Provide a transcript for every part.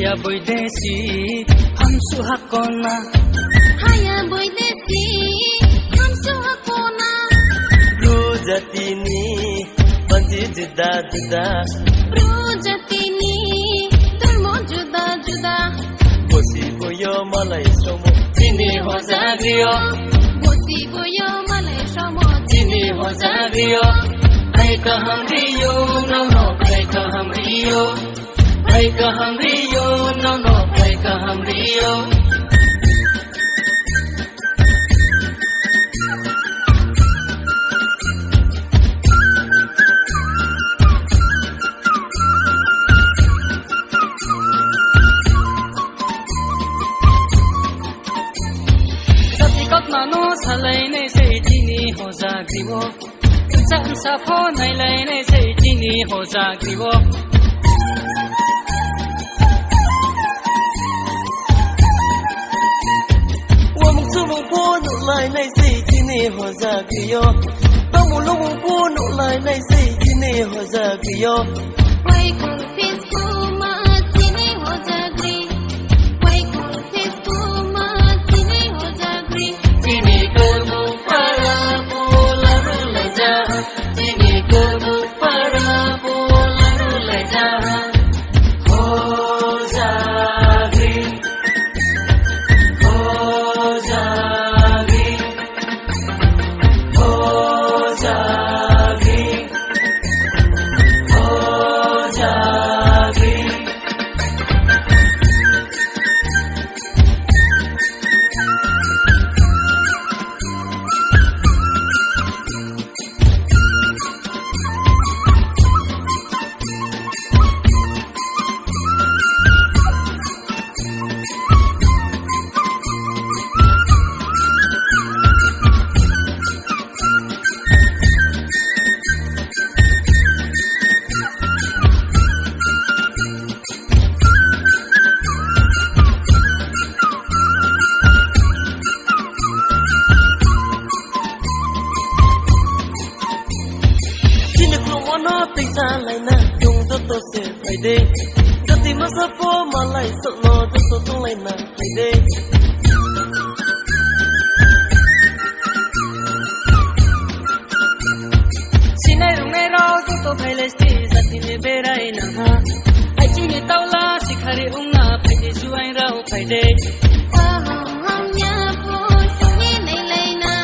Haya boydesi ham suhakona Haya boydesi ham suhakona Rujatini banji juda juda Rujatini tulmo juda juda Bosi boyo malai somo Tini ho zagriyo Bosi boyo malai somo Tini ho zagriyo Ai kaham riyo no no ai kaham riyo Ai kaham riyo no no ai kaham riyo Nano salai nei sei tini ho zagriwo San sapho nai lai nei sei tini ho zagriwo Wa mung chu mung po nu lai nei sei tini ho zagriyo Ba mu lu mung po nu lai nei sei tini ho zagriyo Wai kung pis kuma tini ho zagri Wai kung pis kuma tini ho zagri Tini kamu para bola rulaja Tini kamu para bola rulaja Ho zagri Ho zagri Ho zagri Ho zagri Tisa lai na dung to to se pai de Jati masa po malai so no to to tung lai na pai de Sinai rung nei rao to to pai le sti jati ne berai na ha Ai chi ni tau la sikhari ung na pai de juai rao pai de Hom nya po shungi nei lai na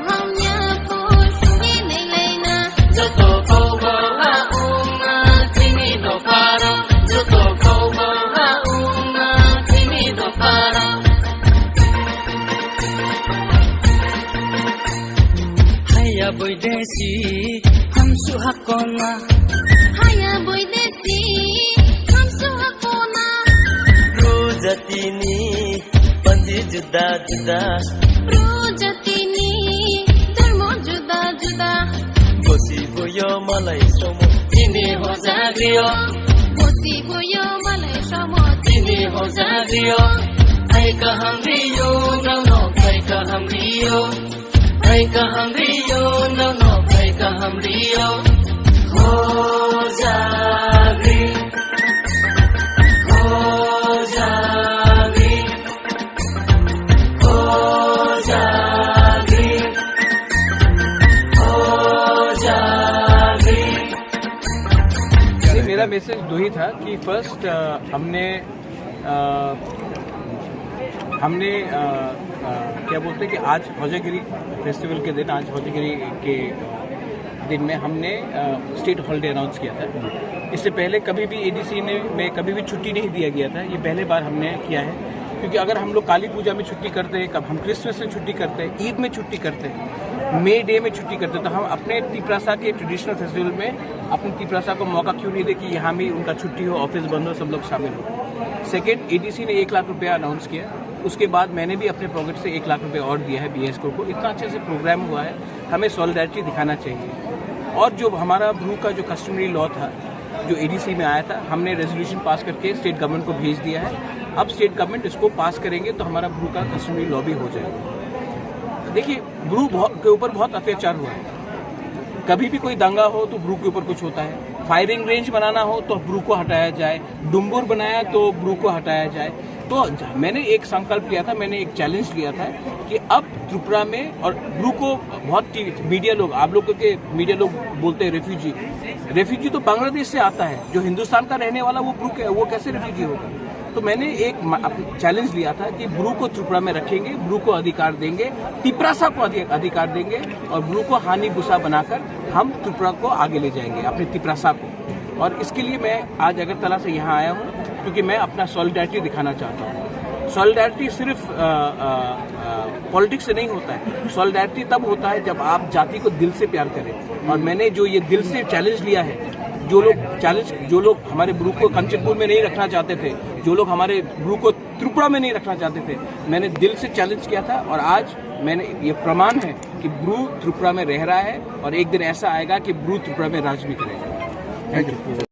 Hom nya po shungi nei lai na Joto kau baha unga tini do para Joto kau baha unga tini do para Haya boydesi ham suhakona Haya boydesi ham suhakona Rujatini banji juda juda Rujatini tulmo juda juda Bosi boyo malai somo Tini ho zagriyo Bosi boyo malai somo Tini ho zagriyo Ai kaham riyo no no ai kaham riyo Ai kaham riyo no no ai kaham riyo Ho zagri Ho zagri Ho zagri Ho zagri मेरा message दो ही था कि first हमने क्या बोलते हैं कि आज हौजागिरी फेस्टिवल के दिन, आज हौजागिरी के दिन में हमने स्टेट हॉलिडे अनाउंस किया था। इससे पहले कभी भी एडीसी में कभी भी छुट्टी नहीं दिया गया था। ये पहले बार हमने किया है, क्योंकि अगर हम लोग काली पूजा में छुट्टी करते हैं, कब हम क्रिसमस में छुट्टी करते हैं, ईद में छुट्टी करते हैं, मे डे में छुट्टी करते हैं, तो हम अपने तिपरासा के ट्रेडिशनल फेस्टिवल में अपने तिपरासा को मौका क्यों नहीं दे कि यहाँ भी उनका छुट्टी हो, ऑफिस बंद हो, सब लोग शामिल हो। सेकेंड, एडीसी ने 1 लाख रुपया अनाउंस किया, उसके बाद मैंने भी अपने पॉकेट से 1 लाख रुपये और दिया है बीएसको को। इतना अच्छे से प्रोग्राम हुआ है, हमें सॉलिडारिटी दिखाना चाहिए। और जो हमारा ब्रू का जो कस्टमरी लॉ था जो एडीसी में आया था, हमने रेजोल्यूशन पास करके स्टेट गवर्नमेंट को भेज दिया है। अब स्टेट गवर्नमेंट इसको पास करेंगे तो हमारा ब्रू का कस्टमरी लॉ भी हो जाएगा। देखिए, ब्रू के ऊपर बहुत अत्याचार हुआ है, कभी भी कोई दंगा हो तो ब्रू के ऊपर कुछ होता है, फायरिंग रेंज बनाना हो तो ब्रू को हटाया जाए, डुम्बुर बनाया तो ब्रू को हटाया जाए। तो मैंने एक संकल्प लिया था, मैंने एक चैलेंज लिया था कि अब त्रिपुरा में, और ब्रू को बहुत मीडिया लोग, आप लोगों के मीडिया लोग बोलते हैं रेफ्यूजी तो बांग्लादेश से आता है, जो हिंदुस्तान का रहने वाला वो कैसे रेफ्यूजी होगा। तो मैंने एक चैलेंज लिया था कि ब्रू को त्रिपुरा में रखेंगे, ब्रू को अधिकार देंगे, तिपरासा को अधिकार देंगे, और ब्रू को हानि गुस्सा बनाकर हम त्रिपुरा को आगे ले जाएंगे, अपने तिपरासा को। और इसके लिए मैं आज अगरतला से यहाँ आया हूँ क्योंकि मैं अपना सॉलिडारिटी दिखाना चाहता हूँ। सॉलिडारिटी सिर्फ पॉलिटिक्स से नहीं होता है, सॉलिडारिटी तब होता है जब आप जाति को दिल से प्यार करें। और मैंने जो ये दिल से चैलेंज लिया है, जो लोग हमारे ब्रू को कंचनपुर में नहीं रखना चाहते थे, जो लोग हमारे ब्रू को त्रिपुरा में नहीं रखना चाहते थे, मैंने दिल से चैलेंज किया था। और आज मैंने ये प्रमाण है कि ब्रू त्रिपुरा में रह रहा है, और एक दिन ऐसा आएगा कि ब्रू त्रिपुरा में राज भी करेगा। Thank you.